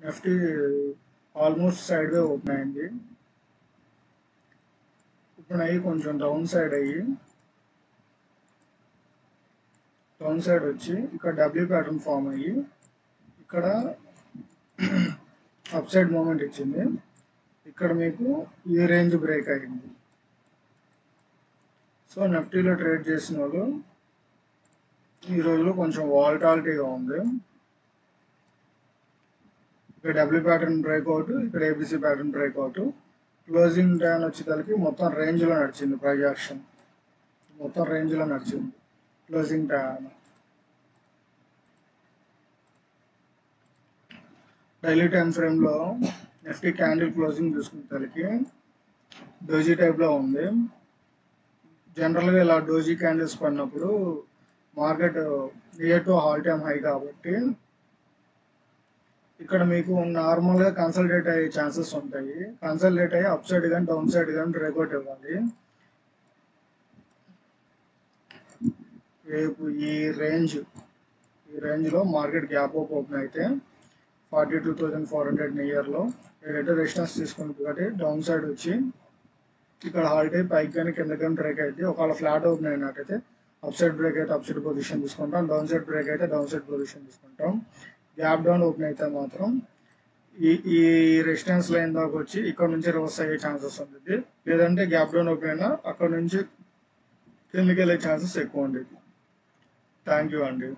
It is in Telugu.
నిఫ్టీ ఆల్మోస్ట్ సైడ్ వే ఓపెన్ అయింది. ఓపెన్ అయ్యి కొంచెం డౌన్ సైడ్ వచ్చి ఇక్కడ డబ్ల్యూ ప్యాటర్న్ ఫామ్ అయ్యి ఇక్కడ అప్ సైడ్ మూమెంట్ ఇచ్చింది. ఇక్కడ మీకు ఈ రేంజ్ బ్రేక్ అయింది. సో నిఫ్టీలో ట్రేడ్ చేసిన వాళ్ళు ఈ రోజులో కొంచెం వాలటాలిటీగా ఉంది. ఇక్కడ డబ్ల్యూ ప్యాటర్న్ బ్రేక్అవుట్, ఇక్కడ ABC pattern breakout. Closing time వచ్చేసరికి మొత్తం రేంజ్లో నడిచింది. ప్రైస్ యాక్షన్ మొత్తం రేంజ్లో నడిచింది క్లోజింగ్ టైం. డైలీ టైం ఫ్రేమ్లో నిఫ్టీ క్యాండిల్ క్లోజింగ్ చూసుకునేసరికి డోజీ టైప్లో ఉంది. జనరల్గా ఇలా డోజీ క్యాండిల్స్ పడినప్పుడు market near to all time high కాబట్టి ఇక్కడ మీకు నార్మల్గా కన్సల్టేట్ అయ్యే ఛాన్సెస్ ఉంటాయి. కన్సల్టేట్ అయ్యి అప్ సైడ్ కానీ డౌన్ సైడ్ కానీ బ్రేక్అవుట్ ఇవ్వాలి. రేపు ఈ రేంజ్లో మార్కెట్ గ్యాప్ అప్ ఓపెన్ అయితే 42,400 నియర్లో ఏదైతే రెసిస్టెన్స్ తీసుకుంటుంది కాబట్టి డౌన్ సైడ్ వచ్చి ఇక్కడ హాల్ట్ అయ్యి పైకి కానీ కింద కానీ బ్రేక్ అయితే ఒకవేళ ఫ్లాట్ ఓపెన్ అయినట్టయితే అప్ సైడ్ బ్రేక్ అయితే అప్ సైడ్ పొజిషన్ తీసుకుంటాం, డౌన్ సైడ్ బ్రేక్ అయితే డౌన్ సైడ్ పొజిషన్ తీసుకుంటాం. గ్యాప్ డౌన్ ఓపెన్ అయితే మాత్రం ఈ రెసిస్టెన్స్ లైన్ దాకా వచ్చి ఇక్కడ నుంచి రివర్స్ అయ్యే ఛాన్సెస్ ఉంటుంది. లేదంటే గ్యాప్ డౌన్ ఓపెన్ అయినా అక్కడ నుంచి కిందకి వెళ్ళే ఛాన్సెస్ ఎక్కువ ఉండేది. థ్యాంక్ యూ అండి.